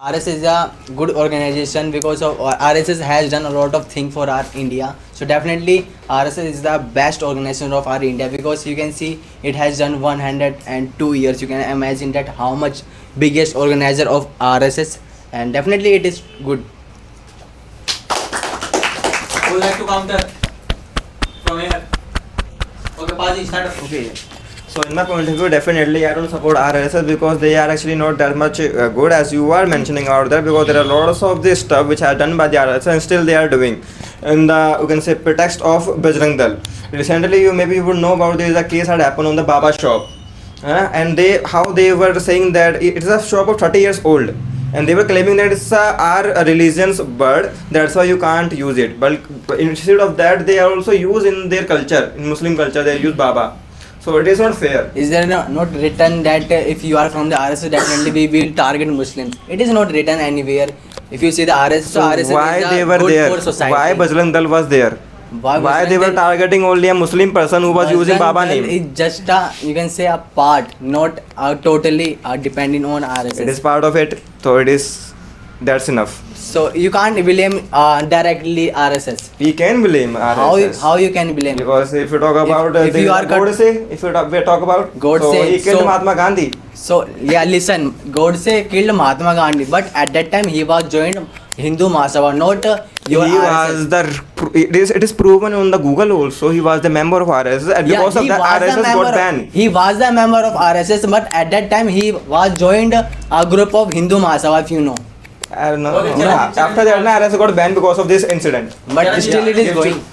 RSS is a good organization because of RSS has done a lot of things for our India. So definitely RSS is the best organization of our India because you can see it has done 102 years. You can imagine that how much biggest organizer of RSS, and definitely it is good. Who would like to counter from here? Okay, Paji, start. Okay. So in my point of view, definitely I don't support RSS because they are actually not that much good as you are mentioning out there, because there are lots of this stuff which are done by the RSS and still they are doing in the, you can say, pretext of Bajrang Dal. Recently you would know about, there is a case had happened on the Baba shop, and they were saying that it is a shop of 30 years old, and they were claiming that it's our religion's bird, that's why you can't use it. But instead of that, they are also used in their culture, in Muslim culture they use Baba. So it is not fair. Is there not written that if you are from the RSS, definitely we will target Muslims? It is not written anywhere. If you see the RSS, So RSS why is they a were good there? for society. Why Bajrang Dal was there? Why Bajrang they were Dal- targeting only a Muslim person who was using Bajrang Baba Dal name? is just a, you can say, a part, not totally depending on RSS. It is part of it, so it is, that's enough. So you can't blame directly RSS. We can blame RSS. How you can blame? Because if you talk about if you are Godse, if we talk about Godse, so he killed so- Mahatma Gandhi. So yeah, listen, Godse killed Mahatma Gandhi, but at that time he was joined Hindu Mahasabha, not your He was RSS. it is proven on the Google also. He was the member of RSS, and because of he that was the RSS member got of- banned. He was the member of RSS, but at that time he was joined a group of Hindu Mahasabha, if you know. No, Okay, no. challenge. After that, RSS got banned because of this incident. But Yeah, still it is yeah. going.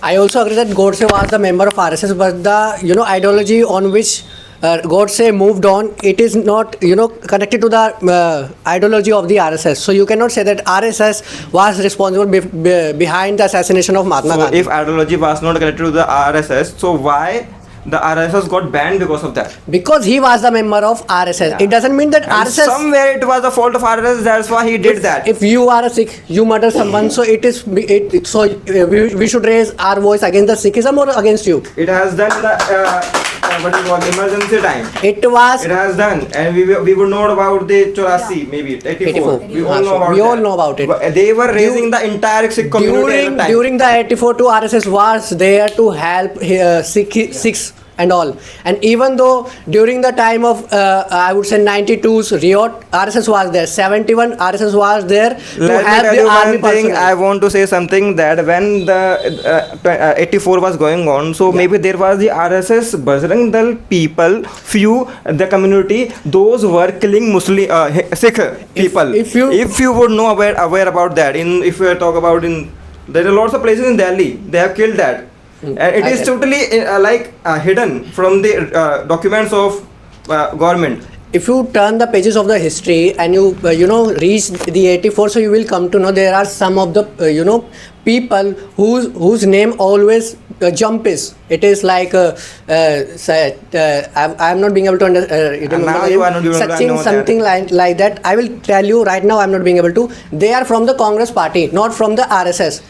I also agree that Godse was the member of RSS, but the ideology on which Godse moved on, it is not connected to the ideology of the RSS. So you cannot say that RSS was responsible behind the assassination of Mahatma So Gandhi. if ideology was not connected to the RSS, so why the RSS got banned because of that? Because he was the member of RSS. Yeah. It doesn't mean that And RSS. somewhere it was the fault of RSS. That's why he did that. If you are a Sikh, you murder someone, so we should raise our voice against the Sikhism or against you. It has done the what is called emergency time. It was It has done, and we would know about the 84, maybe 84. 84. We all know about We all that. know about it. But they were raising the entire Sikh community at the time. during the 84 to RSS was there to help Sikhs and all. And even though during the time of I would say 92's riot, RSS was there. 71 RSS was there to Let me help tell the you army one thing. personnel. I want to say something that when the 84 was going on, so maybe there was the RSS Bajrang Dal people, few the community, those were killing Muslim Sikh people. if you- would know aware about that, if we talk about there are lots of places in Delhi they have killed that. And it is totally hidden from the documents of government. If you turn the pages of the history and you reach the 84, so you will come to know there are some of the people whose name always jump is. It is like I am not being able to remember now the you name. are not able to Sachin, know that. something like that. I will tell you right now. I am not being able to. They are from the Congress party, not from the RSS.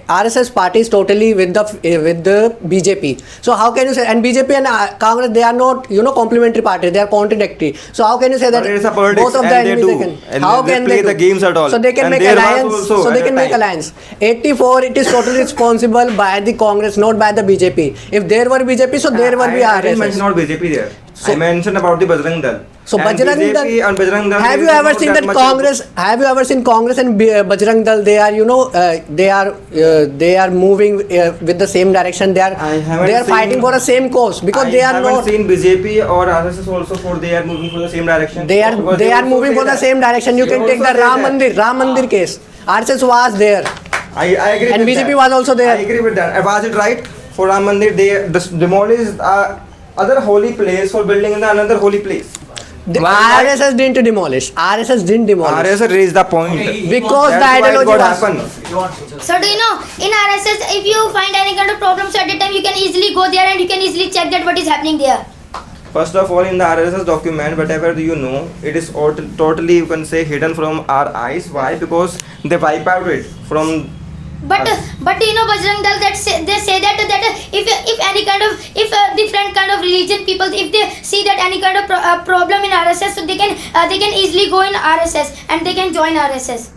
RSS party is totally with the BJP. So how can you say, and BJP and Congress, they are not complementary parties, they are contradictory. So how can you say that But it's a politics both of and the they enemies do. And how they can play they the do? games at all. So they can And make there was alliance. also So they at can a make time. alliance. 84, it is totally responsible by the Congress, not by the BJP. If there were BJP, so there will be I didn't mention RSS. not BJP there. So- I mentioned about the Bajrang Dal. So And Bajrang BJP Dal, and Bajrang Dal, have there you is ever not seen that much- Congress? Have you ever seen Congress and Bajrang Dal? They are they are moving with the same direction. They I haven't are fighting seen- for the same cause because I they are haven't not. seen BJP or RSS also they are moving for the same direction. They are Because they are also moving say for the that. same direction. You They can take also the say Ram that. Mandir case. RSS was there. I agree And with BJP that. was also there. I agree with that. Was it right for Ram Mandir? They demolished other holy place for building in another holy place. Why? RSS didn't demolish. RSS didn't demolish. RSS raised the point. Okay, Because That's the why it ideology got was. happened. So do you know, in RSS, if you find any kind of problems at the time, you can easily go there and you can easily check that what is happening there. First of all, in the RSS document, whatever you know, it is totally, you can say, hidden from our eyes. Why? Because they wipe out it from But you know Bajrang Dal they say that if any kind of different kind of religion people if they see that any kind of problem in RSS, so they can easily go in RSS and they can join RSS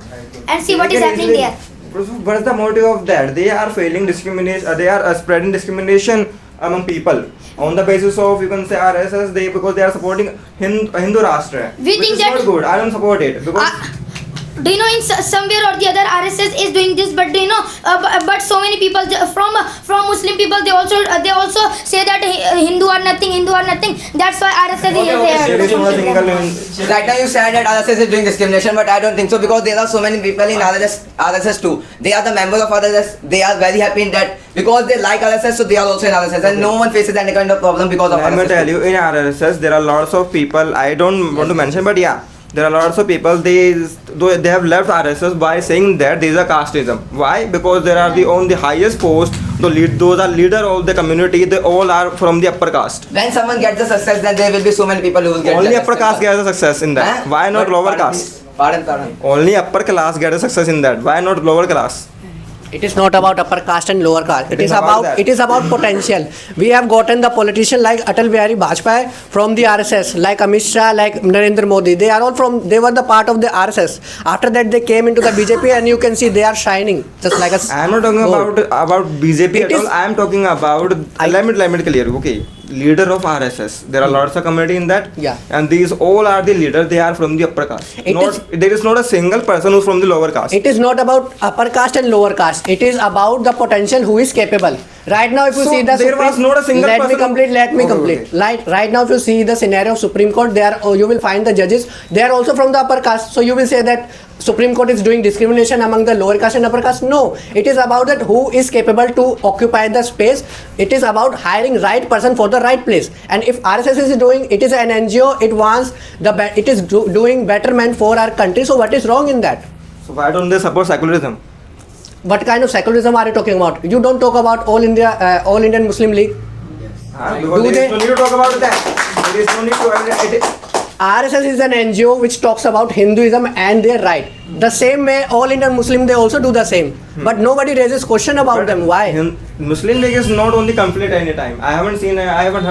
and see what is happening there. What is the motive of that? They are failing discrimination. They are spreading discrimination among people on the basis of, you can say, RSS. Because they are supporting Hindu Rashtra, We which think is that- not good. I don't support it because. Do you know in somewhere or the other RSS is doing this, but do you know but so many people from Muslim people they also say that Hindu are nothing. That's why RSS is There there. is no single. Right now you said that RSS is doing discrimination, but I don't think so because there are so many people in RSS too. They are the members of RSS. They are very happy in that because they like RSS, so they are also in RSS, and no one faces any kind of problem because of Let me RSS. tell you, in RSS there are lots of people. I don't want to mention, but yeah, there are lots of people. They have left RSS by saying that there is a casteism. Why? Because there are on the highest post. Those are leader of the community. They all are from the upper caste. When someone gets the success, then there will be so many people who will get Only the upper caste gets a success in that. Huh? Why not But lower pardon, caste? please. Pardon. Only upper class get a success in that. Why not lower class? It is not about upper caste and lower caste. It is about that. It is about potential. We have gotten the politician like Atal Bihari Vajpayee from the RSS, like Amit Shah, like Narendra Modi. They are all they were the part of the RSS. After that, they came into the BJP, and you can see they are shining just like a. I am not talking gold. about BJP It at is- all. I am talking about. Let me clear. Okay, leader of RSS. There are lots of community in that. Yeah. And these all are the leaders. They are from the upper caste. It There is not a single person who's from the lower caste. It is not about upper caste and lower caste. It is about the potential who is capable. Right now, if you So, see the there was not a single let me person- complete. Let me Okay, complete. okay. Right now, if you see the scenario of Supreme Court, you will find the judges. They are also from the upper caste. So you will say that Supreme Court is doing discrimination among the lower caste and upper caste. No, it is about that who is capable to occupy the space. It is about hiring right person for the right place. And if RSS is doing, it is an NGO. It wants it is doing betterment for our country. So what is wrong in that? So why don't they support secularism? What kind of secularism are you talking about? You don't talk about All Indian Muslim League. Because Do there is they- no need to talk about that. There is no need to. RSS is an NGO which talks about Hinduism and their right. The same way All Indian Muslim they also do the same. But nobody raises question about them. Why? Muslim League is not only conflict any time. I haven't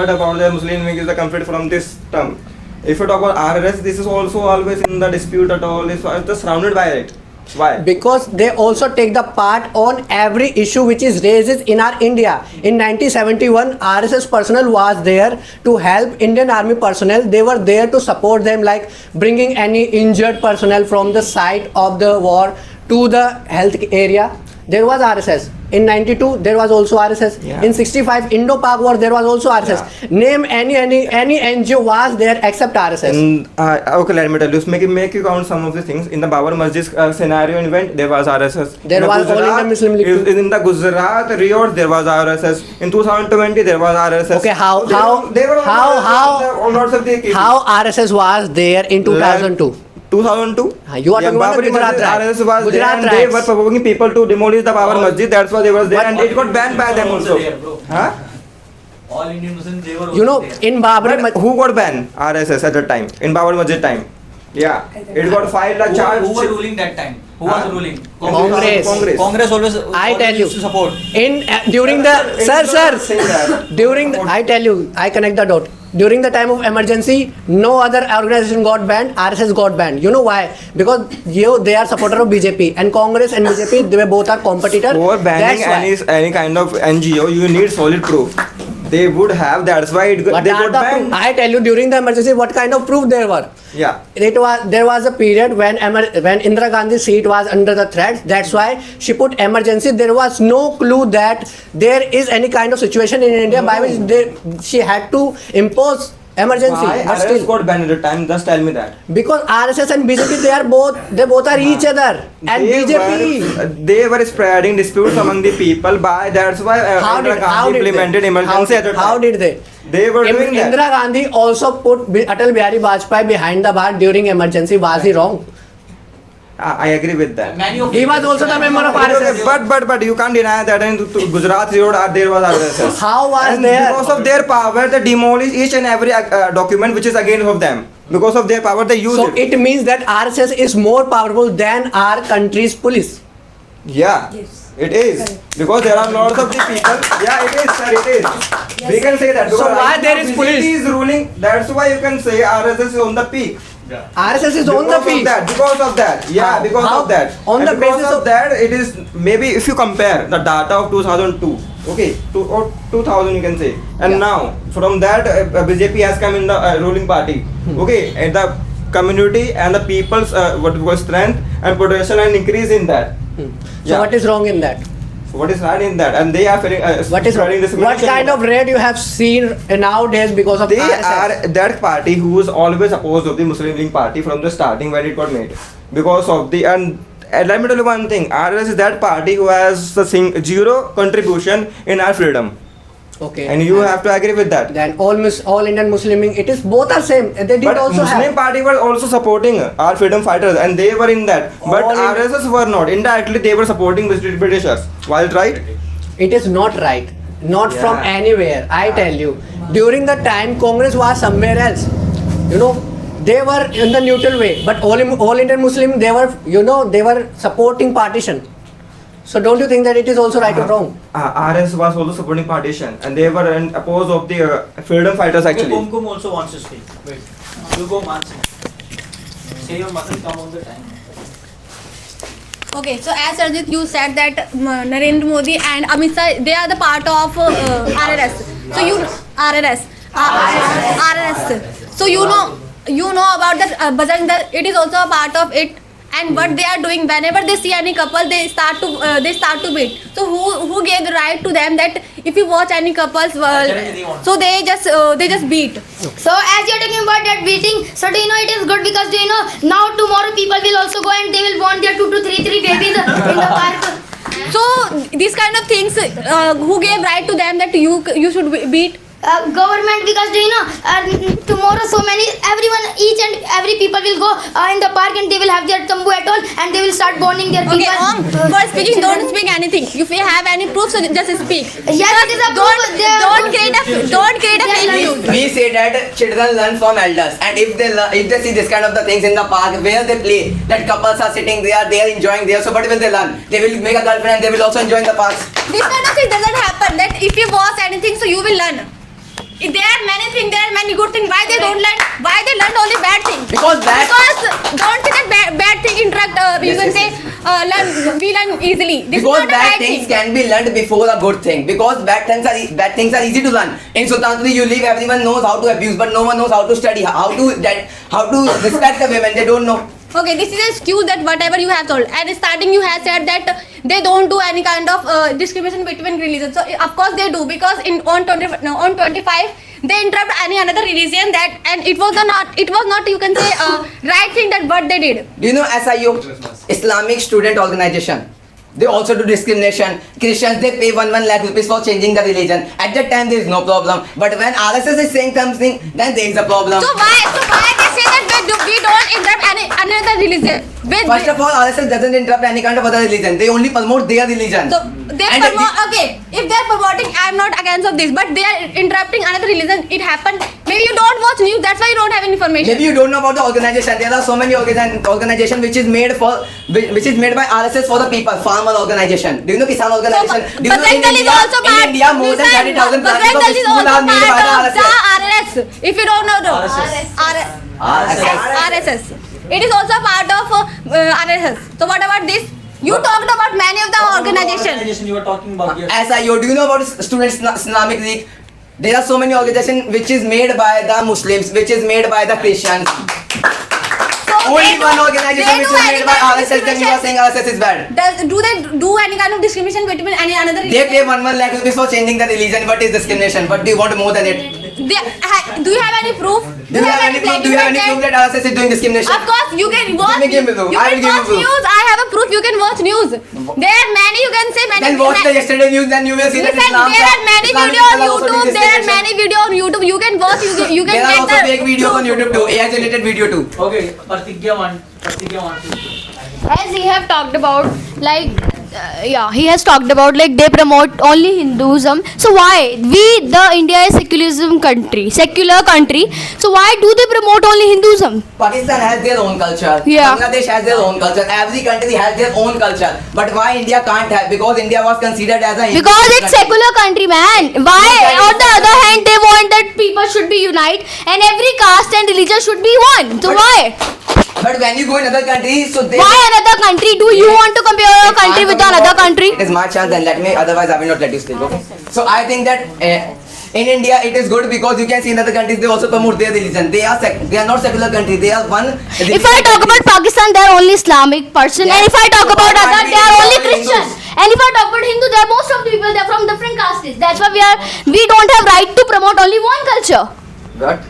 heard about the Muslim League is the conflict from this term. If you talk about RSS, this is also always in the dispute at all. It's just surrounded by it. Why? Because they also take the part on every issue which is raised in our India. In 1971, RSS personnel was there to help Indian Army personnel. They were there to support them, like bringing any injured personnel from the site of the war to the health area. There was RSS. In 92, there was also RSS. Yeah. In 65, Indo-Pak war, there was also RSS. Name any NGO was there except RSS. Okay, let me tell you. Make you count some of the things. In the Babar Masjid scenario event, there was RSS. There In the was All Gujarat- India Muslim League too. In the Gujarat riot, there was RSS. In 2020, there was RSS. Okay, how lots of the cases. how RSS was there in 2002? 2002? You are talking about the Babri Gujarat Masjid, riots. RSS was there Gujarat and they riots. were provoking people to demolish the Babar Masjid. That's why they were there, But- and it got banned by them also. There, bro. Huh? All Indian Muslims, they were You know, also there. in Babri But who got banned? RSS at the time in Babar Masjid time. Yeah, it got filed a charge. Who were ruling that time? Who Huh? was ruling? Congress. Congress always. I always tell you, used to support. during the It's not saying sir, that. during the, I tell you, I connect the dot. During the time of emergency, no other organization got banned. RSS got banned. You know why? Because they are supporter of BJP, and Congress and BJP they both are competitors. For banning That's why. any kind of NGO, you need solid proof. They would have. That's why they What are got the banned. proof? I tell you, during the emergency, what kind of proof there were? Yeah. There was a period when Indira Gandhi's seat was under the threat. That's why she put emergency. There was no clue that there is any kind of situation in India by which she had to impose emergency. Why But RSS still, got banned at the time? Just tell me that. because RSS and BJP they both are each other. And BJP. They were spreading disputes among the people. That's why Indira Gandhi implemented emergency at the time. How did they? They were doing that. Indira Gandhi also put Atal Bihari Vajpayee behind the bar during emergency. Was he wrong? I agree with that. Many of He was also the member of RSS. But you can't deny that in Gujarat road there was RSS. How was And there? because of their power, they demolish each and every document which is against of them. Because of their power, they use So it. it means that RSS is more powerful than our country's police. Yeah. Yes. It is because there are lots of the people. Yeah, it is, sir. It is. We can say that. So because why right there now is BJP police? is ruling. That's why you can say RSS is on the peak. RSS is on the Because of peak. that, because of that, yeah, because How? of that. On And the because basis of- that, it is maybe if you compare the data of 2002, okay, or 2000 you can say, and Yeah. now from that BJP has come in the ruling party, okay, and the community and the people's what we call strength and potential and increase in that. So Yeah. what is wrong in that? So what is right in that? And they are feeling, What is wrong? spreading What discrimination. kind of raid you have seen nowadays because of They RSS? are that party who was always opposed of the Muslim League party from the starting when it got made, because of the and let me tell you one thing. RSS is that party who has the zero contribution in our freedom, Okay. and you have to agree with that. Then all Indian Muslim, it is both are same. They did But also Muslim have. party were also supporting our freedom fighters, and they were in that. But All in- RSS were not. Indirectly, they were supporting Britishers. Was it right? It is not right. Not from Yeah. anywhere. I tell you. During the time Congress was somewhere else. You know, they were in the neutral way. But all Indian Muslim, they were, they were supporting partition. So don't you think that it is also right or wrong? RSS was also supporting partition, and they were opposed of the freedom fighters Okay, actually. Kumkum also wants to speak. Wait. You go, Mansi. Say your mustn't come on the time. Okay, so as Arjit, you said that Narendra Modi and Amit Shah, they are the part of RRS. So you RRS, RRS. So you know about the Bajrang Dal. It is also a part of it. And what they are doing, whenever they see any couple, they start to beat. So who gave the right to them that if you watch any couples, so they just beat. So as you're talking about that beating, so do you know it is good because do you know now tomorrow people will also go and they will want their 2 to 3 babies in the park. So these kind of things, who gave right to them that you should beat? Government, because do you know tomorrow so many each and every people will go in the park and they will have their tambu at all and they will start burning their Okay, people. for speaking, don't speak anything. If you have any proof, so just speak. Yes, it is a proof. Don't create a fake news. We say that children learn from elders, and if they see this kind of the things in the park where they play, that couples are sitting there, they are enjoying there. So what will they learn? They will make a girlfriend and they will also enjoy in the parks. This kind of thing doesn't happen. That if you watch anything, so you will learn. If there are many things, there are many good things. Why they don't learn? Why they learn only bad things? Because don't say that bad thing interact. You can say we learn easily. This because is not a bad right things thing. can be learned before a good thing. Because bad things are easy to learn. In Sultanpuri, you live, everyone knows how to abuse, but no one knows how to study, how to respect the women. They don't know. Okay, this is an excuse that whatever you have told. At the starting, you have said that they don't do any kind of discrimination between religions. So of course they do, because on 25 they interrupt any another religion, that and it was not you can say right thing that what they did. Do you know SIO, Islamic Student Organization? They also do discrimination. Christians, they pay 1 lakh rupees for changing the religion. At that time, there is no problem. But when RSS is saying something, then there is a problem. So why they say that we don't interrupt any another religion? First of all, RSS doesn't interrupt any kind of other religion. They only promote their religion. So they And promote, okay, if they are promoting, I am not against of this, but they are interrupting another religion. It happened. Maybe you don't watch news, that's why you don't have information. Maybe you don't know about the organization. There are so many organization which is made by RSS for the people. Farmer organization. Do you know Kisan organization? Do you know Bajrang Dal is also in part. India more than 30,000 plants Bajrang of Dal is school also are made by part the of RSS. the RSS. If you don't know, RSS. It is also a part of RSS. So what about this? You talked about many of the organizations. You were talking about, yes. SIO, do you know about Students Islamic League? There are so many organizations which is made by the Muslims, which is made by the Christians. So Only they one do- organization they which do is any made by kind of RSS, then you are saying RSS is bad. Do they do any kind of discrimination between any another They religion? pay 1 lakh rupees for changing the religion. What is discrimination? What do you want more than it? Do you have any proof? Do you have any proof that RSS is doing discrimination? Of course, you can watch. Give me proof. You I will can give you watch proof. news. I have a proof. You can watch news. There are many. You can say many. Then watch the yesterday news, then you will see that Listen, Islam. there are many Islamic videos on people also do YouTube. There are discrimination. many videos on YouTube. You can watch. You can There are get also the fake videos on YouTube too. AI generated video too. Okay, Pratigya wants to speak. As we have talked about, like yeah, he has talked about like they promote only Hinduism. So why the India is secular country. So why do they promote only Hinduism? Pakistan has their own culture. Yeah. Bangladesh has their own culture. Every country has their own culture. But why India can't have? Because India was considered as a Hindu Because it's country. secular country, man. Why? On the other hand, they want that people should be united and every caste and religion should be one. So But- why? But when you go in other countries, so they. Why another country? Do you want to compare your If country I'm with talking another about- country? It is my chance, then let me. Otherwise, I will not let you speak. Okay. So I think that in India it is good because you can see in other countries they also promote their religion. They are not secular country. They are one. If I talk about Pakistan, they are only Islamic person, Yeah. and if I talk So about why other, can't we they are talk only about Christian. Hindus? And if I talk about Hindu, they are most of the people. They are from different castes. That's why we don't have right to promote only one culture. What?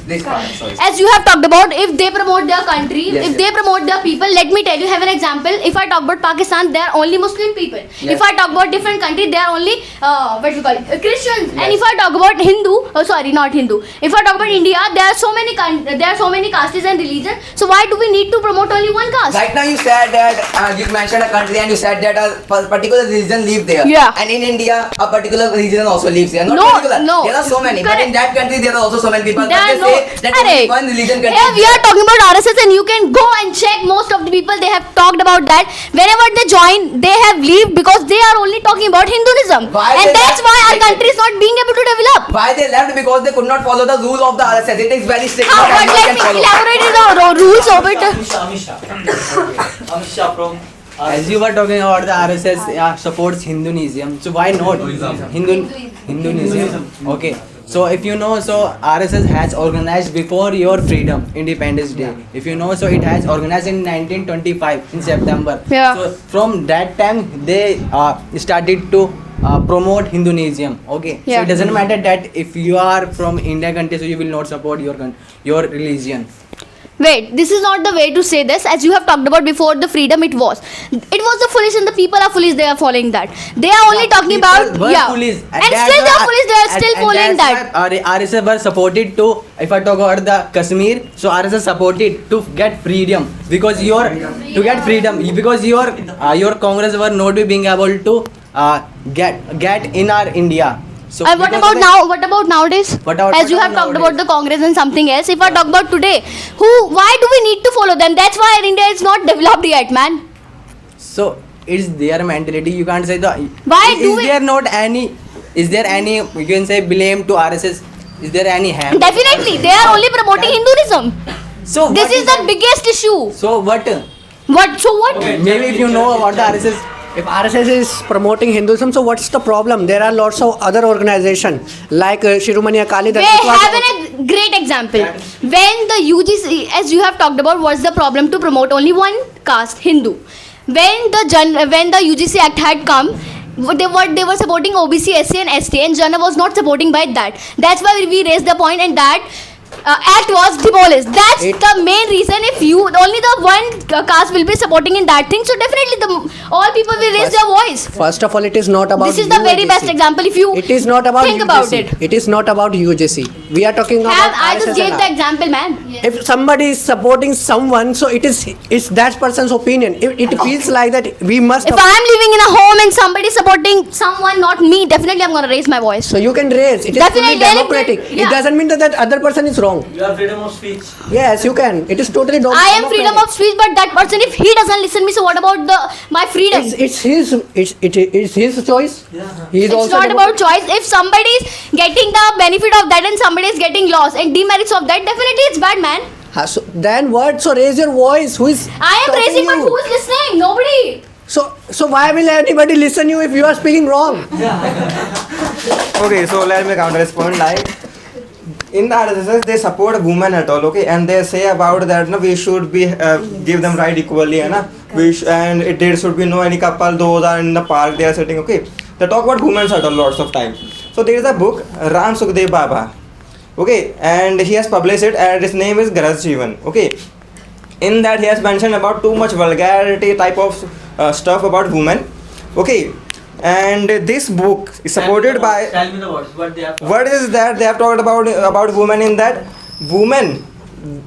This part, sorry. As you have talked about, if they promote their country, Yes, if yes. they promote their people, let me tell you, have an example. If I talk about Pakistan, they are only Muslim people. Yes. If I talk about different country, they are only what you call it, Christians. And Yes. if I talk about Hindu, oh sorry, not Hindu. If I talk about India, there are so many castes and religions. So why do we need to promote only one caste? Right now you said that you mentioned a country and you said that a particular religion lives there. Yeah. And in India, a particular religion also lives there. Not No, particular. no. There are so many. But Correct. in that country, there are also so many people. There But are they no- say that only Correct. one religion can. Here we are talking about RSS, and you can go and check most of the people. They have talked about that. Whenever they join, they have leave because they are only talking about Hinduism, Why and they that's left? why our country is not being able to develop. Why they left? Because they could not follow the rule of the RSS. It is very strict. How? Not But everyone let can me follow. elaborate the rules of it. Amit Shah from As you were talking about the RSS supports Hinduism, so why not Hinduism? Okay. So if you know, so RSS has organized before your freedom, Independence Day. If you know, so it has organized in 1925 in September. Yeah. So from that time they started to promote Hinduism. Okay. So Yeah. it doesn't matter that if you are from India country, so you will not support your religion. Wait, this is not the way to say this. As you have talked about before the freedom, it was the foolish, and the people are foolish. They are following that. They are only talking about People were foolish. and still they are foolish. They are still following that. RSS were supported to, if I talk about the Kashmir, so RSS supported to get freedom because your Congress were not being able to get in our India. So And what because about of now? What about nowadays? What about- As what you about have talked nowadays? about the Congress and something else. If I talk about today, why do we need to follow them? That's why India is not developed yet, man. So it's their mentality. You can't say the. Why is do we- there not any? Is there any? You can say blame to RSS. Is there any harm? Definitely, they are only promoting Hinduism. So This what is the biggest issue. So what? What? So what? Maybe if you know about the RSS. If RSS is promoting Hinduism, so what's the problem? There are lots of other organizations like Shiromani Akali Dal. We have a great example. When the UGC, as you have talked about, what's the problem to promote only one caste, Hindu? When the UGC Act had come, they were supporting OBC, SC and ST, and Jana was not supporting by that. That's why we raised the point, and that act was demolished. That's the main reason. If you only the one caste will be supporting in that thing, so definitely all people will raise their voice. First of all, it is not about This is the very UGC. best example. If you It is not about think UGC. about it. It is not about UGC. We are talking about I just RSS gave and the all. example, man. If somebody is supporting someone, so it's that person's opinion. If it feels like that, we must. If I am living in a home and somebody is supporting someone, not me, definitely I'm gonna raise my voice. So you can raise. It is Definitely, fully democratic. yeah. It doesn't mean that that other person is wrong. You have freedom of speech. Yes, you can. It is totally I am freedom of speech, but that person, if he doesn't listen me, so what about my freedom? It's his choice. He is It's also not about choice. If somebody is getting the benefit of that and somebody is getting loss and demerits of that, definitely it's bad, man. So then what? So raise your voice. Who is? I am stopping raising, but you? who is listening? Nobody. So why will anybody listen you if you are speaking wrong? Okay, so let me counter this point. Like in the RSS, they support women at all. Okay, and they say about that. No, we should be give them right equally, and there should be no any couple. Those are in the park. They are sitting. Okay, they talk about women at all lots of time. So there is a book Ram Sukhdev Baba. Okay, and he has published it, and his name is Garaz Jeevan. Okay, in that he has mentioned about too much vulgarity type of stuff about women. Okay, and this book is supported by. Tell me the words. What they have. What is that they have talked about women in that women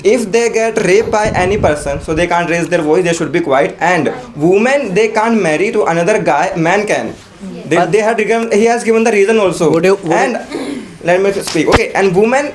if they get raped by any person, so they can't raise their voice, they should be quiet. And women, they can't marry to another guy, man can. They had given, he has given the reason also. And let me speak. Okay, and women,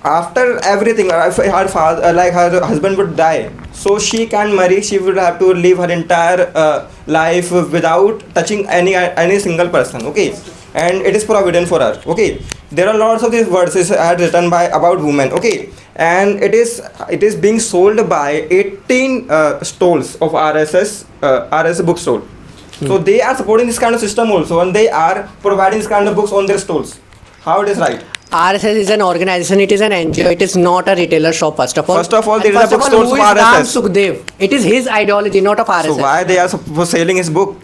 after everything, if her father, like her husband would die, so she can't marry. She would have to live her entire life without touching any single person. Okay, and it is provident for her. Okay, there are lots of these verses are written by about women. Okay, and it is being sold by 18 stalls of RSS bookstore. So they are supporting this kind of system also, and they are providing this kind of books on their stalls. How it is right? RSS is an organization, it is an NGO, it is not a retailer shop first of all. First of all, And there is a first of all, bookstore who for is Ram RSS. Sukhdev? It is his ideology, not of RSS. So why they are for selling his book?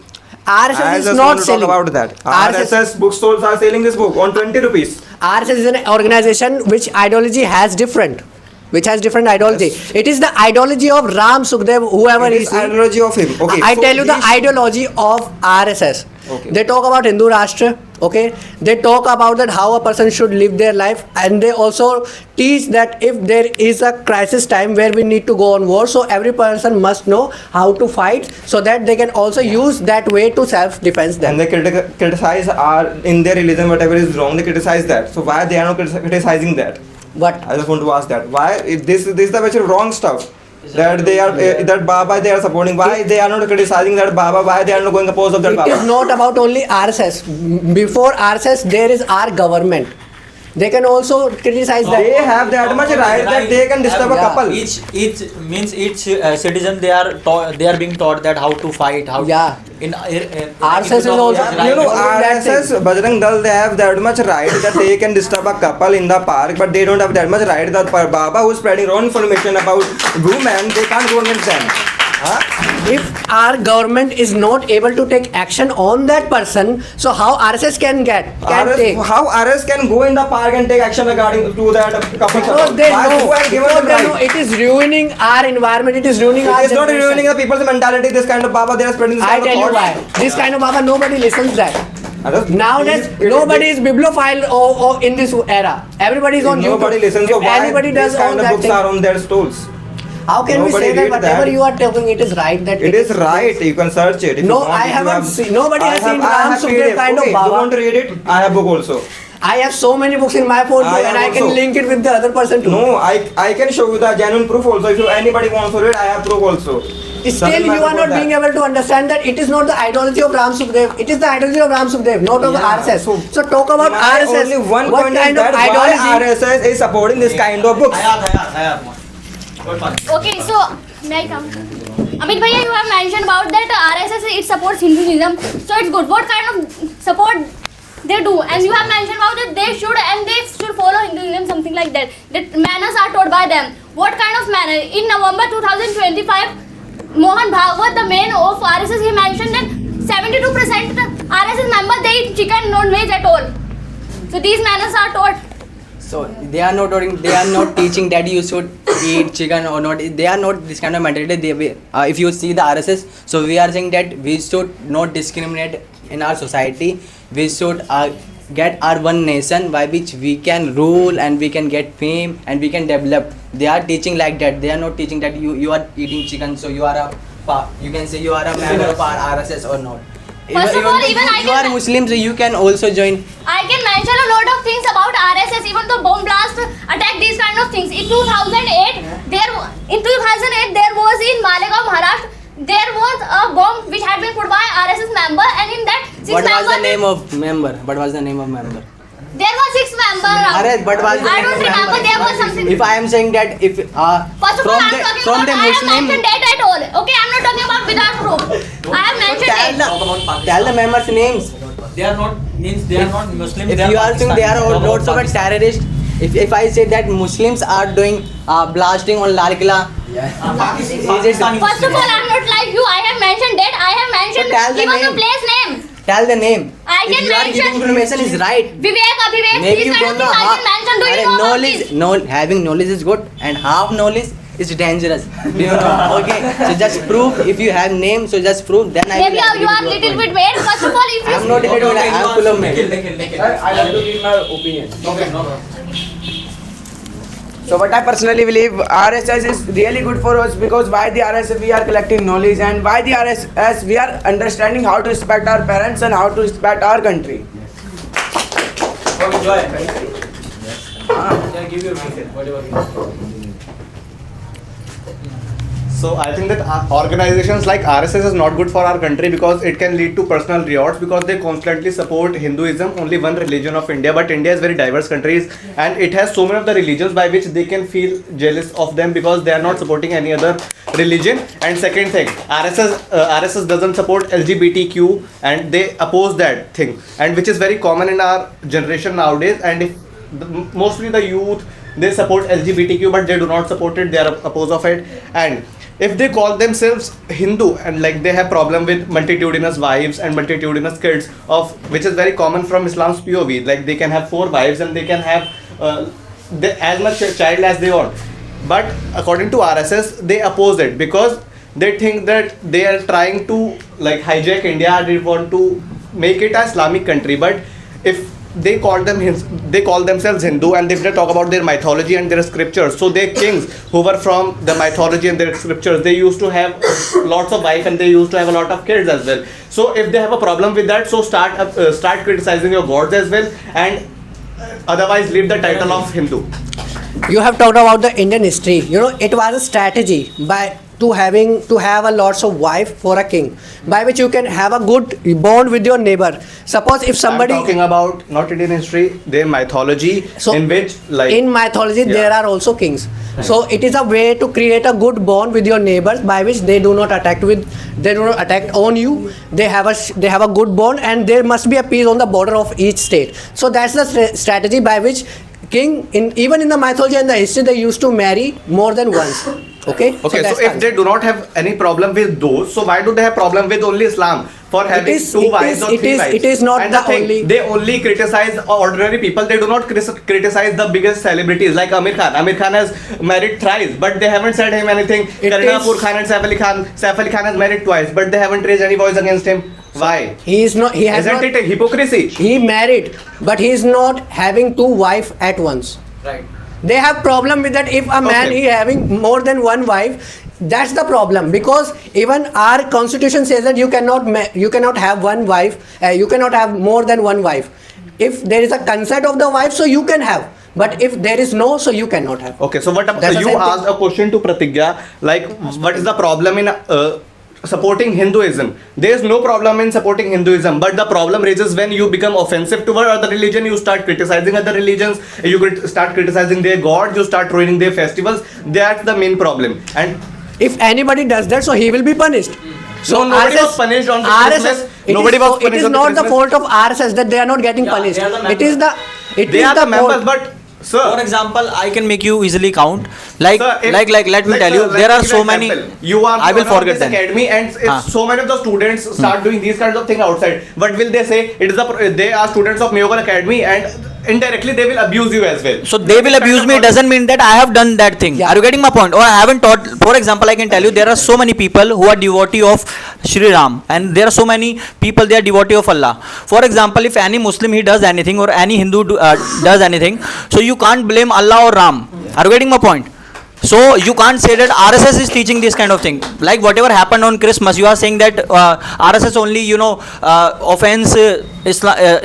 RSS I is just not want to selling. talk about that. RSS, RSS bookstores are selling this book on 20 rupees. RSS is an organization which ideology has different. Which has different ideology. Yes. It is the ideology of Ram Sukhdev, whoever It is. is ideology of him. Okay. I so tell you the he- ideology of RSS. Okay. They talk about Hindu Rashtra. Okay. They talk about that how a person should live their life, and they also teach that if there is a crisis time where we need to go on war, so every person must know how to fight, so that they can also use that way to self-defense them. And they criticize our in their religion whatever is wrong. They criticize that. So why they are not criticizing that? But I just want to ask that. Why this is the actual wrong stuff that they are that Baba they are supporting. Why they are not criticizing that Baba? Why they are not going opposed of that it is Baba? not about only RSS. Before RSS, there is our government. They can also criticize that. They have that much right that they can disturb a Yeah. couple. Each citizen they are being taught that how to fight, how Yeah. RSS is also- Yeah, you know, That RSS, Bajrang Dal, they have that much right that they can disturb a couple in the park, but they don't have that much right that Baba who is spreading wrong information about women, they can't go against them. Huh? If our government is not able to take action on that person, so how RSS can take? How RS can go in the park and take action regarding to that couple? Because they Why? know, Who has given because them they know right? it is ruining our environment, it is ruining our It is not generation. ruining the people's mentality. This kind of Baba, they are spreading this I kind tell of you why. thought. This kind of Baba, nobody listens that. Nowadays, It is- nobody is bibliophile or in this era. Everybody is on Nobody YouTube. listens. So If why anybody does this all kind of that books thing, are on their stalls? how can we Nobody say that read whatever that. you are talking, it is right? That It is right. You can search it. If No, you want, I if you haven't have- seen- nobody has seen I Ram have Sukhdev PDF. kind of Okay, Baba. You want to read it? I have book also. I have so many books in my phone too, I and have I can also. link it with the other person too. No, I can show you the genuine proof also. If anybody wants to read, I have proof also. Still, Doesn't you matter are not about being that. able to understand that it is not the ideology of Ram Sukhdev. It is the ideology of Ram Sukhdev, not of Yeah, RSS. so So talk about My RSS. only one What point kind is of that why ideology? RSS is supporting this kind of books. Okay, so may I come? Amit Bhaiya, you have mentioned about that RSS it supports Hinduism, so it's good. What kind of support they do? And you have mentioned about that they should follow Hinduism, something like that. That manners are taught by them. What kind of manner? In November 2025, Mohan Bhagwat, the main of RSS, he mentioned that 72% RSS members they eat chicken, non-veg at all. So these manners are taught. So they are not teaching that you should eat chicken or not. They are not this kind of mentality. If you see the RSS, so we are saying that we should not discriminate in our society. We should get our one nation by which we can rule and we can get fame and we can develop. They are teaching like that. They are not teaching that you are eating chicken, so you are you can say you are a member of our RSS or not. First of all, even I you can- are Muslim, so you can also join. I can mention a lot of things about RSS, even though bomb blast attack, these kind of things. In 2008, there was in Malegaon, Maharashtra, there was a bomb which had been put by RSS member, and in that six What was members. the name of member? What was the name of member? There were 6 members. Arey, but was the I name don't of remember. member? There was something. If I am saying that if First of all, I'm talking from about the I have Muslim, mentioned that at all. Okay, I'm not talking about without proof. I have mentioned that. tell the members' names. They are not Muslim. If you are saying there are lots of terrorists, if I say that Muslims are doing blasting on Lal Killa, is it? First of all, I'm not like you. I have mentioned that. I have mentioned So tell the even the name. place name. Tell the name. I If can you are mention- giving information is right. Vivek, Abhivek, Maybe these you kind of don't know. things I can mention. Do you Arey, know about knowledge, this? having knowledge is good, and half knowledge is dangerous. Do you know? Okay, so just prove. If you have name, so just prove. Then I will Maybe agree you with are your little point. bit weird. First of all, if I am you not little bit. I am full of merit. Nikhil. I have to give my opinion. Okay, no problem. So what I personally believe, RSS is really good for us because by the RSS we are collecting knowledge, and by the RSS we are understanding how to respect our parents and how to respect our country. Okay, Joy. Yeah, give your opinion, whatever. So I think that organizations like RSS is not good for our country because it can lead to personal riots because they constantly support Hinduism, only one religion of India. But India is very diverse countries and it has so many of the religions by which they can feel jealous of them because they are not supporting any other religion. And second thing, RSS doesn't support LGBTQ and they oppose that thing, and which is very common in our generation nowadays. And if mostly the youth, they support LGBTQ but they do not support it, they are opposed of it. And if they call themselves Hindu and like they have problem with multitudinous wives and multitudinous kids, of which is very common from Islam's POV, like they can have 4 wives and they can have as much child as they want. But according to RSS, they oppose it because they think that they are trying to like hijack India. They want to make it an Islamic country. But if they call themselves Hindu and if they talk about their mythology and their scriptures, so their kings who were from the mythology and their scriptures, they used to have lots of wife and they used to have a lot of kids as well. So if they have a problem with that, so start criticizing your gods as well, and otherwise leave the title of Hindu. You have talked about the Indian history. You know, it was a strategy to have a lots of wife for a king, by which you can have a good bond with your neighbor. Suppose if somebody, I'm talking about not Indian history, their mythology, so in which like in mythology there are also kings. So it is a way to create a good bond with your neighbors, by which they do not attack on you. They have a good bond, and there must be a peace on the border of each state. So that's the strategy by which king, even in the mythology and the history, they used to marry more than once. Okay. Okay, that's so if they do not have any problem with those, so why do they have problem with only Islam for having 2 wives or 3 wives? It is not and the thing, only. They only criticize ordinary people. They do not criticize the biggest celebrities like Amir Khan. Amir Khan has married thrice, but they haven't said him anything. Kareena Kapoor Khan and Saif Ali Khan. Saif Ali Khan has married twice, but they haven't raised any voice against him. Why? He is not. He has Isn't not, it a hypocrisy? He married, but he is not having 2 wives at once. Right. They have problem with that. If a man Okay. he having more than 1 wife, that's the problem, because even our constitution says that you cannot have 1 wife, you cannot have more than 1 wife. If there is a consent of the wife, so you can have, but if there is no, so you cannot have. Okay, so what That's the you same thing. asked a question to Pratigya, like what is the problem in supporting Hinduism? There is no problem in supporting Hinduism, but the problem raises when you become offensive toward other religion. You start criticizing other religions, you start criticizing their gods, you start ruining their festivals. That's the main problem. And If anybody does that, so he will be punished. So nobody was punished on the Christmas. It is not the fault of RSS that they are not getting Yeah, punished. they are the It is the they are the members, fault. but sir. For example, I can make you easily count. Like, Sir, if- let me tell you, sir, there like are give so an many. example. You are I will owner of forget this them. academy, and if so many of the students start doing these kinds of things outside, what will they say? It is they are students of Mayogal Academy, and indirectly they will abuse you as well. So they will abuse me, doesn't mean that I have done that thing. Yeah. Are you getting my point? Or I haven't taught. For example, I can tell you there are so many people who are devotee of Shri Ram, and there are so many people they are devotee of Allah. For example, if any Muslim he does anything or any Hindu does anything, so you can't blame Allah or Ram. Are you getting my point? So you can't say that RSS is teaching this kind of thing. Like whatever happened on Christmas, you are saying that RSS only offends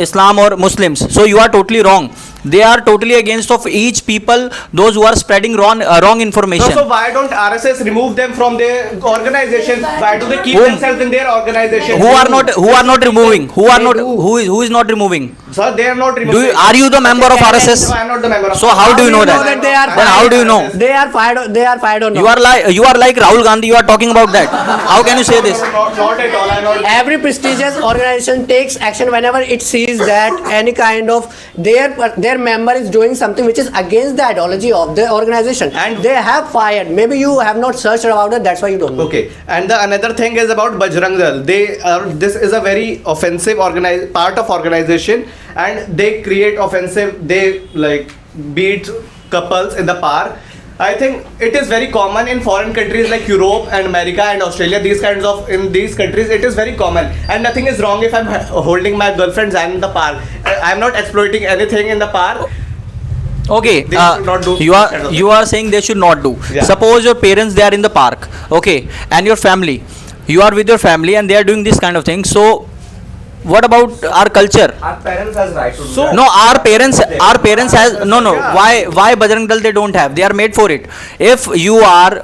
Islam or Muslims. So you are totally wrong. They are totally against of each people, those who are spreading wrong information. So why don't RSS remove them from their organization? Why do they keep Whom? themselves in their organization? Who are not removing? Who is not removing? Sir, they are not removing. Are you the member of RSS? No, I am not the member of So how do you know that? that they are Then how do you know? They are fired or not? You are like Rahul Gandhi. You are talking about that. How can you say this? Not at all. I am not. Every prestigious organization takes action whenever it sees that any kind of their member is doing something which is against the ideology of the organization, And- they have fired. Maybe you have not searched about it, that's why you don't know. Okay, and the another thing is about Bajrang Dal. This is a very offensive part of organization, and they create offensive. They like beat couples in the park. I think it is very common in foreign countries like Europe and America and Australia. In these countries, it is very common, and nothing is wrong if I'm holding my girlfriend's hand in the park. I'm not exploiting anything in the park. Okay, They should not do you this kind are of you are saying they should not do. Yeah. Suppose your parents they are in the park, okay, and your family, you are with your family and they are doing this kind of thing. So, what about our culture? Our parents has right to do So- that. No, our parents has no. Yeah. Why Bajrang Dal they don't have? They are made for it. If you are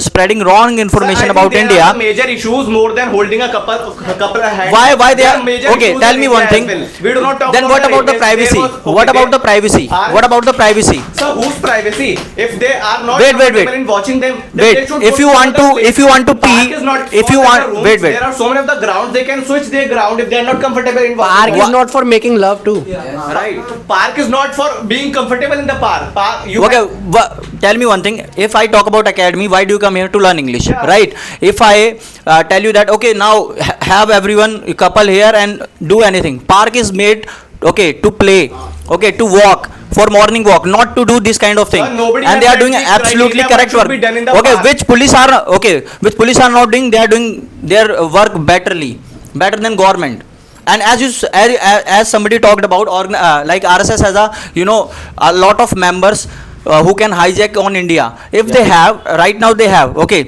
spreading wrong information Sir, I about think there are India. major issues more than holding a couple hand. Why they There are major okay? issues Tell in me India one as thing. well. We do not talk Then about what about the rapists. privacy? There was- What okay, about the privacy? Are- What about the privacy? So whose privacy? If they are not Wait. comfortable in watching them, then Wait, they should if go you to want another to- place. if you want to Park pee- is not if you for want- other rooms. wait. There are so many of the grounds they can switch their ground if they are not comfortable in Park watching. is not for making love too. Right. Park is not for being comfortable in the park. You Okay, have- tell me one thing. If I talk about academy, why do you come here to learn English? Yeah. Right? If I tell you that okay, now have everyone couple here and do anything. Park is made okay to play, okay to walk for morning walk, not to do this kind of thing. Sir, nobody And has they are said doing this absolutely criteria, what correct should work. be done in the Okay, park. which police are not doing? They are doing their work better than government. And as somebody talked about, like RSS has a lot of members who can hijack on India. If they have right now, they have okay.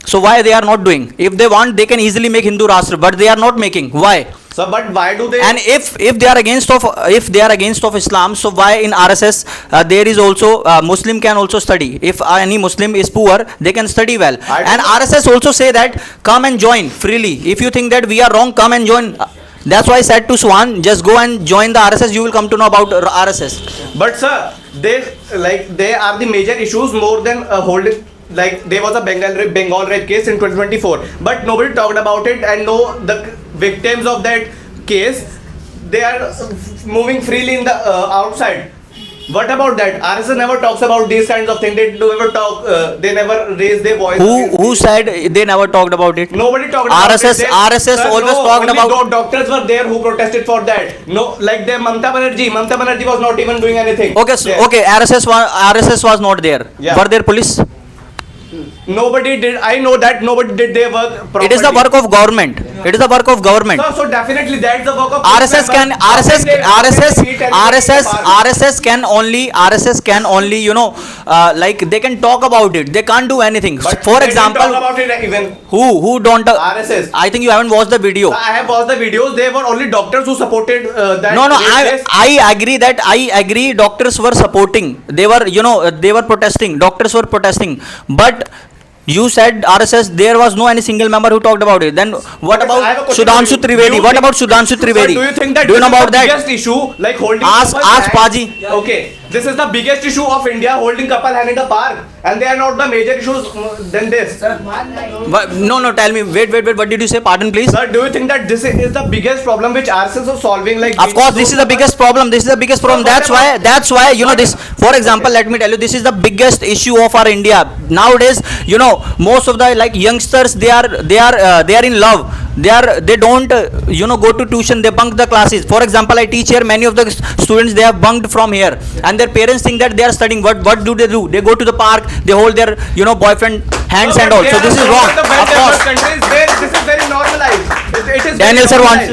So why they are not doing? If they want, they can easily make Hindu Rashtra, but they are not making. Why? So, but why do they? And if they are against of Islam, so why in RSS there is also Muslim can also study. If any Muslim is poor, they can study well. And RSS also say that come and join freely. If you think that we are wrong, come and join. That's why I said to Swan, just go and join the RSS. You will come to know about RSS. But sir, they are the major issues more than holding. Like there was a Bengal rape case in 2024, but nobody talked about it, and no, the victims of that case, they are moving freely in the outside. What about that? RSS never talks about these kinds of things. They never talk. They never raise their voice. Who said they never talked about it? Nobody talked about RSS it. RSS Sir, always no, talked only about. doctors were there who protested for that. No, like the Mamata Banerjee was not even doing anything. Okay, so, there. okay. RSS was not there. Yeah. Were there police? Nobody did. I know that nobody did their work properly. It is the work of government. It is the work of government. So definitely that's the work of RSS can only like they can talk about it. They can't do anything. But For they didn't example, talk about it even. who don't? RSS. I think you haven't watched the video. I have watched the videos. There were only doctors who supported that. No, rape case. I agree doctors were supporting. They were protesting. Doctors were protesting. But you said RSS, there was no any single member who talked about it. Then what Okay, I have a about question Sudhanshu for you. Trivedi? Do you What think- about Sudhanshu Trivedi? Sir, do you think that Do you know this is about the that? biggest issue, like holding Ask couple hand? Paji. Okay, this is the biggest issue of India, holding couple hand in the park, and they are not the major issues than this. No, tell me. Wait. What did you say? Pardon, please. Sir, do you think that this is the biggest problem which RSS is solving? Like, Of course, this is the biggest problem. This is the biggest problem. But what That's why this. For example, let me tell you, this is the biggest issue of our India nowadays. Most of the like youngsters, they are in love. They don't go to tuition. They bunk the classes. For example, I teach here. Many of the students, they have bunked from here, and their parents think that they are studying. What do? They go to the park. They hold their boyfriend hands No, and but all. they So are this is some wrong. of the Of well-developed course. countries where this is very normalized. It is Daniel very sir normalized.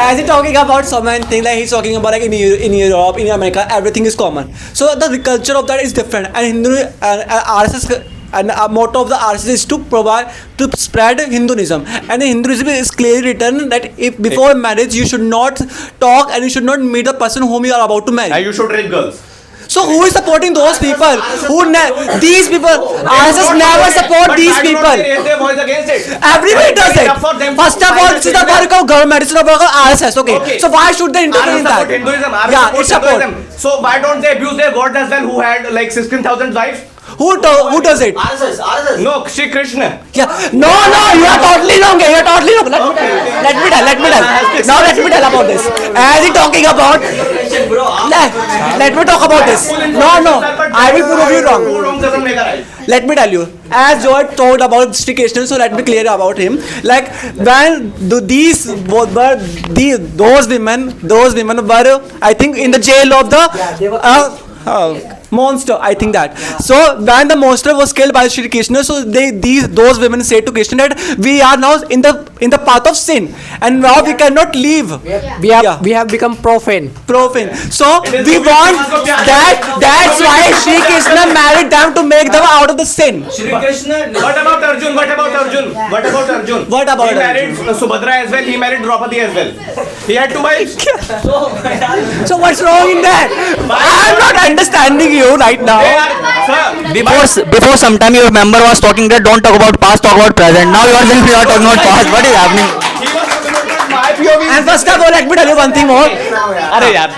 As he's talking about some thing like he's talking about like in Europe, in America, everything is common. So the culture of that is different, and Hindu and RSS and a motto of the RSS is to spread Hinduism, and the Hinduism is clearly written that if before marriage you should not talk and you should not meet the person whom you are about to marry. And you should rape girls. So who is supporting those people? These people? RSS never support these people. Raise their voice against it. Everybody does It's it. up for them to First of fight all, the this is the system. work of government. It's the work of RSS. Okay. So why should they interfere in RSS that? support Hinduism. RSS Yeah, support it's support. Hinduism. So why don't they abuse their gods as well, who had like 16,000 wives? Who does it? RSS. No, Shri Krishna. Yeah. No, you are totally wrong. You are totally wrong. Let me tell. Now let me tell about this. As he talking about. Let me talk about this. No. I will prove you wrong. Who wrong doesn't make a right. Let me tell you, as Joy told about Sri Krishna, so let me clear about him. Like when those women were, I think, in the jail of the monster. I think that. So when the monster was killed by Shri Krishna, so those women said to Krishna that we are now in the path of sin, and now we cannot leave. We have become profane. Profane. So we want that. That's why Shri Krishna married them to make them out of the sin. What about Arjun? What about Arjun? What about Arjun? What about he married Subhadra as well. He married Draupadi as well. He had 2 wives. So what's wrong in that? I'm not understanding you right now. They are, sir. Before some time your member was talking that don't talk about past, talk about present. Now you are saying we are talking about past. What is happening? He was talking about my POV. And first of all, let me tell you one thing more. Arey yaar.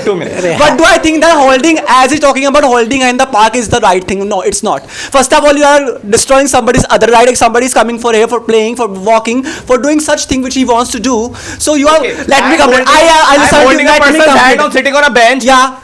2 minutes. But do I think that holding, as he's talking about holding in the park, is the right thing? No, it's not. First of all, you are destroying somebody's other right. Like somebody is coming for here, for playing, for walking, for doing such thing which he wants to do. So you are. Let me complete. I listen to holding you. a Let me person's hand on complete. sitting on a bench. Yeah.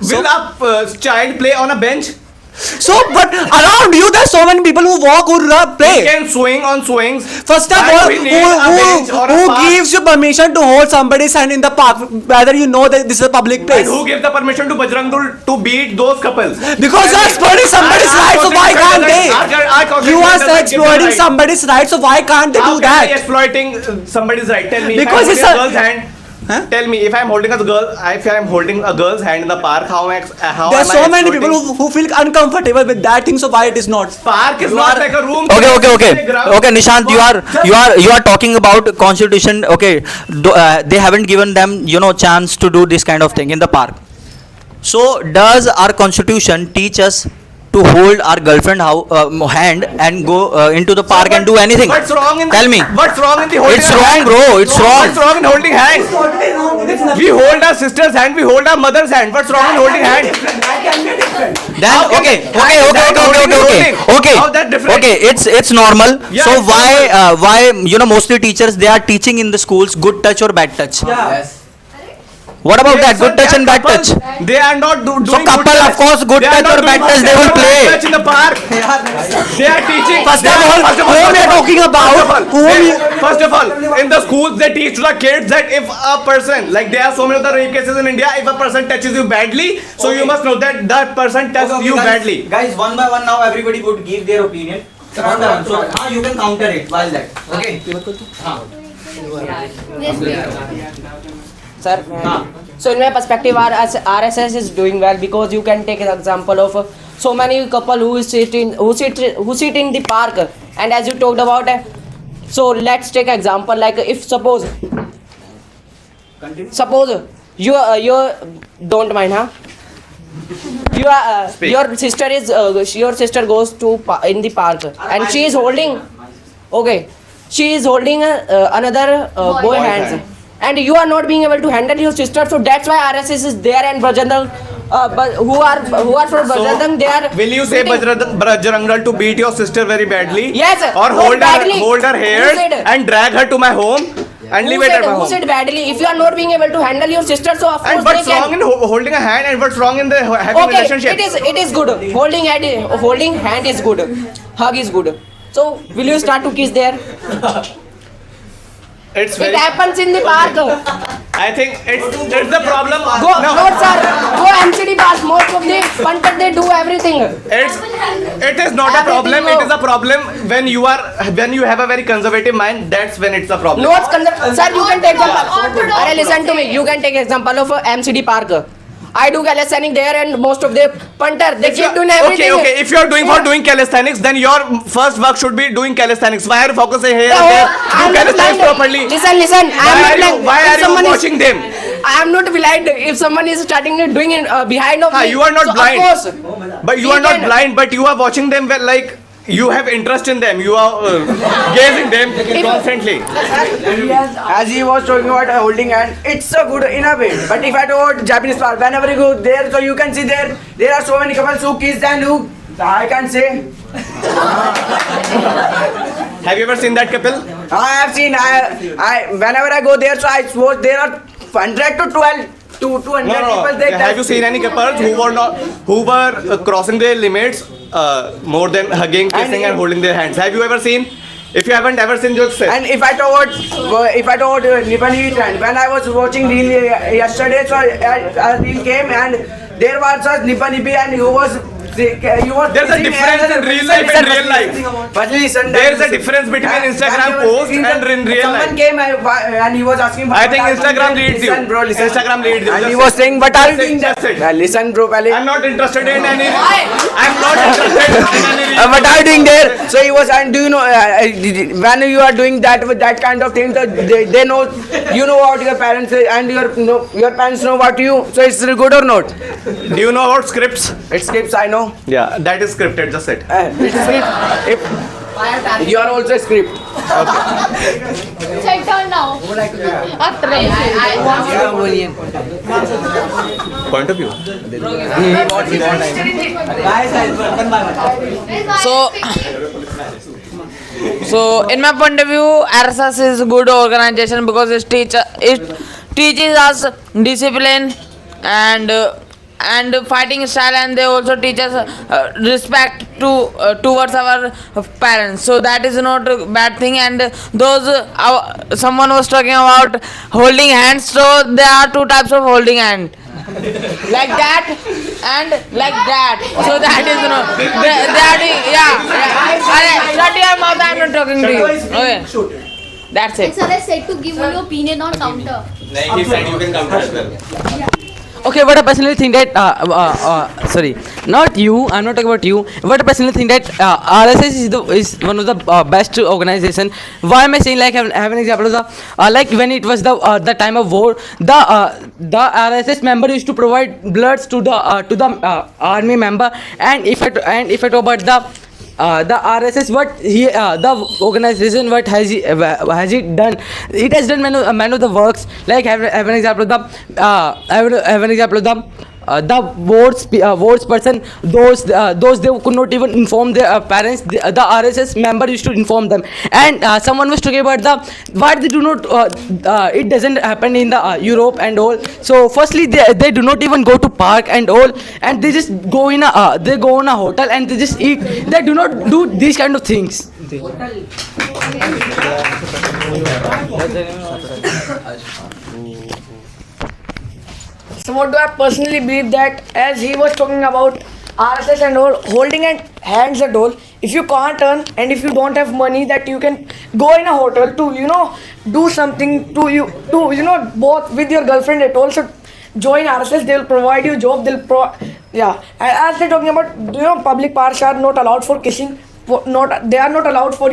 Will a child play on a bench? So, but around you, there's so many people who walk, who He play. can swing on swings. First of Why all, we need a bench or a who park? gives you permission to hold somebody's hand in the park, whether you know that this is a public And place? who gives the permission to Bajrang Dul to beat those couples? Because you're exploiting somebody's rights, so why can't they? You are exploiting somebody's rights, so why can't they How do can I that? exploiting somebody's right? Tell me. Because if it's I'm a- holding a girl's hand. Huh? Tell me, if I'm holding a girl's hand in the park, how am There's I so many exploiting? people who feel uncomfortable with that thing, so why it is not? Park is not like a room. Okay, Nishant, you are talking about constitution. Okay, they haven't given them chance to do this kind of thing in the park. So does our constitution teach us to hold our girlfriend hand and go into the park and do anything? What's wrong in Tell me. What's wrong in the holding? It's a wrong, hand? bro. It's wrong. What's wrong in holding hands? We hold our sister's hand. We hold our mother's hand. What's wrong in holding hand? Then How can okay, that How that different? okay. It's normal. Yeah, So it's why mostly teachers they are teaching in the schools good touch or bad touch? Yes. What about that? Good touch They are and bad couples. touch. They are not doing So good couple, touch. of course, good They are touch not or bad doing touch, they will bad play. touch in the park. They are teaching. First of all, whom we are talking about? First of all, in the schools they teach to the kids that if a person, like there are so many of the rape cases in India, if a person touches you badly, so you must know that that person touched you badly. Guys, one by one now everybody would give their opinion. One by one. So you can counter it while that. Okay. Sir, so in my perspective, RSS is doing well because you can take an example of so many couple who sit in the park, and as you talked about, so let's take example like if suppose you don't mind, huh? You are your sister goes to in the park and she is holding another boy hands. And you are not being able to handle your sister, so that's why RSS is there and Bajrang who are from Bajrang, they are. Will you say Bajrang Dal to beat your sister very badly? Yes, sir. Or Not badly. hold her hair Who said? and drag her to my home and leave it at my Who home? said badly? If you are not being able to handle your sister, so of And course what's they wrong can. in holding a hand and what's wrong in the having Okay, relationship? it is good. Holding hand is good. Hug is good. So will you start to kiss there? It's It very. happens in the park. I think it's the problem. Go, no, sir. Go MCD park. Most of the punters they do everything. It is not a problem. It is a problem when you have a very conservative mind. That's when it's a problem. Notes, sir. You can take example. Arey, listen to me. You can take example of MCD park. I do calisthenics there, and most of the punter they keep doing everything. Okay. If you are doing calisthenics, then your first work should be doing calisthenics. Why are you focusing here and there? Do calisthenics properly. Listen. Why are you watching them? I am not blind. If someone is starting doing it behind of me, You are not so blind. Of course. But you We are not can- blind. But you are watching them like you have interest in them. You are gazing them constantly. As he was talking about holding hand, it's a good in a way. But if I talk about Japanese park, whenever you go there, so you can see there are so many couples who kiss and who I can't say. Have you ever seen that couple? I have seen. I whenever I go there, so I suppose there are 100 to 12 to 200 people there. Have you seen any couples who were crossing their limits more than hugging, kissing, and holding their hands? Have you ever seen? If you haven't ever seen, just say. And if I talk about Nepali trend, when I was watching reel yesterday, so a reel came and there was a nippa nippi and you was There's a difference in real life and real life. But listen, There's a difference between Instagram post and in real life. Someone came and he was asking. I think Instagram leads you. Listen, bro, listen. Instagram leads you. And Just he was it. saying, "What are you Just it, doing?" just it. Listen, bro, pale. I'm not interested in any. I'm not interested in any. What are you doing there? So he was, and do you know when you are doing that with that kind of thing, they know, you know what your parents say, and your parents know what you. So it's good or not? Do you know about scripts? It's scripts, I know. Yeah, that is scripted. Just it. It's script. If you are also a script. Settle now. After Point of view. So, in my point of view, RSS is a good organization because it teaches us discipline and fighting style, and they also teach us respect towards our parents. So that is not a bad thing. And someone was talking about holding hands. So there are two types of holding hand. Like that and like that. So that is they are doing, yeah. Shut your mouth, I am not talking to you. Okay. That's it. Sir, I said to give your opinion on counter. He said you can counter as well. Okay, but I personally think that sorry, not you. I'm not talking about you. But I personally think that RSS is one of the best organization. Why am I saying, like, I have an example of the like when it was the time of war, the RSS member used to provide bloods to the army member, and if I talk about the RSS, what he the organization, what has he done? It has done many of the works. Like I have an example of the wards person. Those they could not even inform their parents. The RSS member used to inform them. And someone was talking about why they do not. It doesn't happen in the Europe and all. So firstly, they do not even go to park and all, and they just go in a hotel and they just eat. They do not do these kind of things. So what do I personally believe that, as he was talking about RSS and all, holding hands and all, if you can't earn and if you don't have money, that you can go in a hotel to do something to both with your girlfriend at all. So join RSS, they will provide you job, and as they're talking about, public parks are not allowed for kissing. They are not allowed for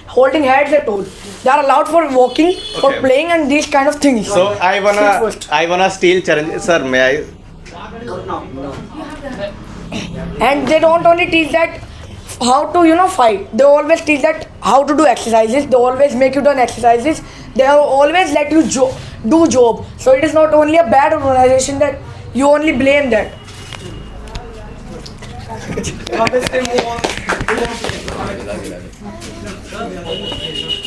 holding hands at all. They are allowed for walking, for playing, and these kind of things. So I wanna steal challenge, sir. May I? And they don't only teach that how to fight. They always teach that how to do exercises. They always make you do exercises. They always let you do job. So it is not only a bad organization that you only blame that.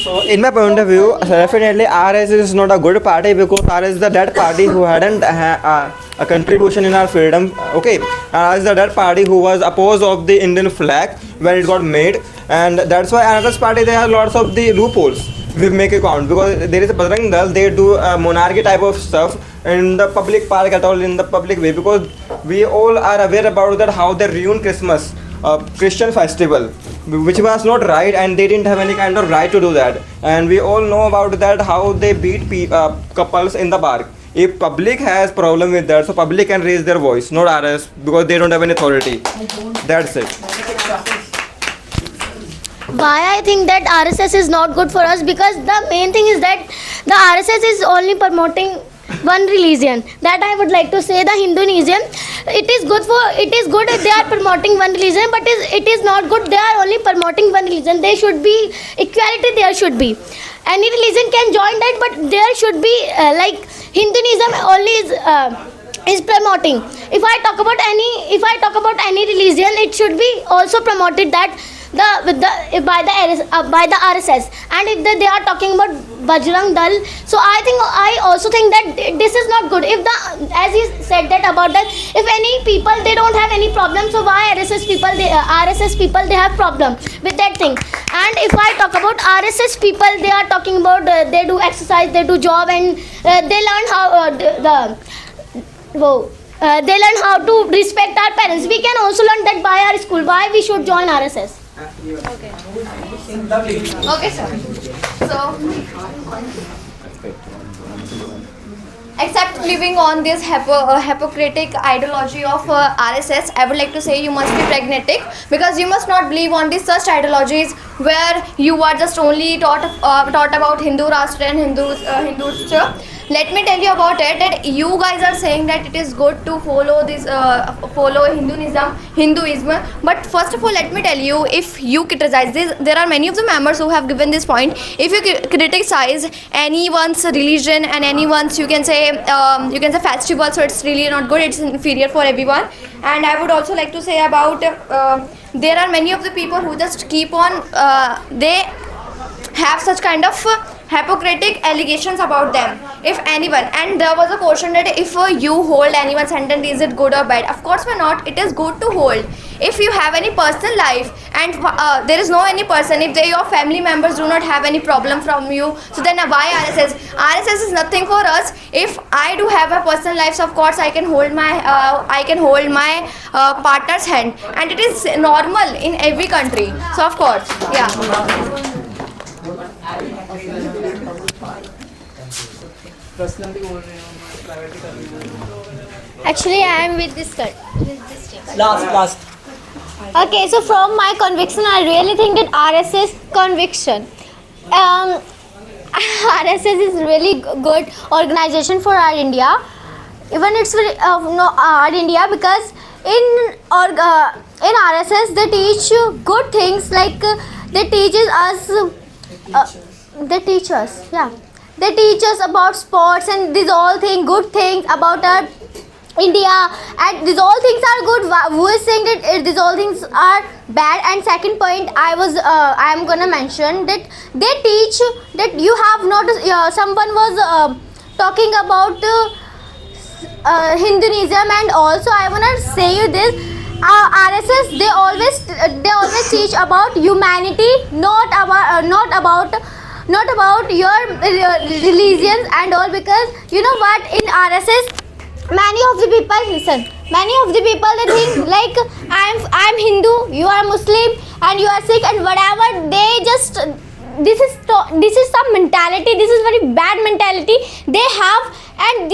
So in my point of view, definitely RSS is not a good party because RSS is the dead party who hadn't a contribution in our freedom. Okay, RSS is the dead party who was opposed of the Indian flag when it got made, and that's why RSS party, they have lots of the loopholes. We make a count because there is a Bajrang Dal, they do monarchy type of stuff in the public park at all, in the public way, because we all are aware about that how they ruined Christmas, Christian festival, which was not right, and they didn't have any kind of right to do that. And we all know about that how they beat couples in the park. If public has problem with that, so public can raise their voice, not RS, because they don't have any authority. That's it. Why I think that RSS is not good for us, because the main thing is that the RSS is only promoting one religion. That I would like to say, the Hinduism. It is good if they are promoting one religion, but it is not good they are only promoting one religion. There should be equality. There should be any religion can join that, but there should be like Hinduism only is promoting. If I talk about any religion, it should be also promoted that by the RSS. And if they are talking about Bajrang Dal, so I also think that this is not good. If as he said that about that, if any people they don't have any problem, so why RSS people they have problem with that thing. And if I talk about RSS people, they are talking about they do exercise, they do job, and they learn how they learn how to respect our parents. We can also learn that by our school. Why we should join RSS? Okay, sir. So, except living on this hypocritic ideology of RSS, I would like to say you must be pragmatic, because you must not believe on these such ideologies where you are just only taught about Hindu Rashtra and Hindutva. Let me tell you about it, that you guys are saying that it is good to follow this follow Hinduism, but first of all, let me tell you, if you criticize this, there are many of the members who have given this point. If you criticize anyone's religion and anyone's, you can say festival, so it's really not good, it's inferior for everyone. And I would also like to say about there are many of the people who just keep on they have such kind of hypocritic allegations about them, if anyone. And there was a question that if you hold anyone's sentence, is it good or bad? Of course we're not. It is good to hold. If you have any personal life and there is no any person, if your family members do not have any problem from you, so then why RSS? RSS is nothing for us. If I do have a personal life, so of course I can hold my partner's hand, and it is normal in every country. So of course, yeah. Actually, I am with this girl. Last. Okay, so from my conviction, I really think that RSS conviction. RSS is really good organization for our India. Even it's our India, because in RSS they teach good things, like they teach us about sports and these all things, good things about our India, and these all things are good. Who is saying that these all things are bad? And second point, I am gonna mention that they teach that you have not. Someone was talking about Hinduism, and also I wanna say you this. RSS they always teach about humanity, not about your religions and all, because you know what, in RSS many of the people they think like I'm Hindu, you are Muslim, and you are Sikh, and whatever, they just this is some mentality, this is very bad mentality they have, and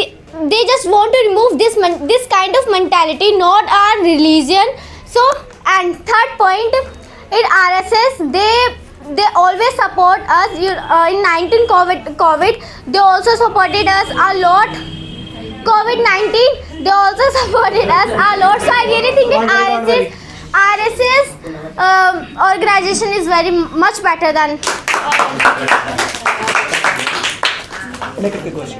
they just want to remove this kind of mentality, not our religion. So, and third point, in RSS they always support us. In 19 COVID, they also supported us a lot. COVID-19, they also supported us a lot. So I really think that RSS organization is very much better than.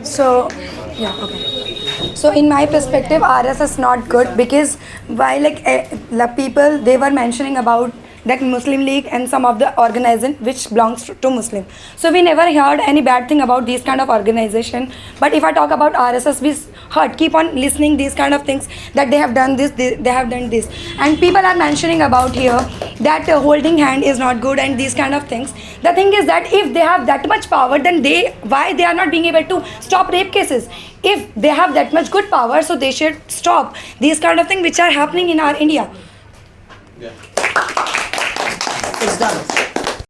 So, yeah, okay. So in my perspective, RSS is not good, because while the people, they were mentioning about that Muslim League and some of the organization which belongs to Muslim. So we never heard any bad thing about these kind of organization. But if I talk about RSS, we keep on listening these kind of things, that they have done this, they have done this. And people are mentioning about here that holding hand is not good and these kind of things. The thing is that if they have that much power, then why they are not being able to stop rape cases? If they have that much good power, so they should stop these kind of things which are happening in our India. It's done.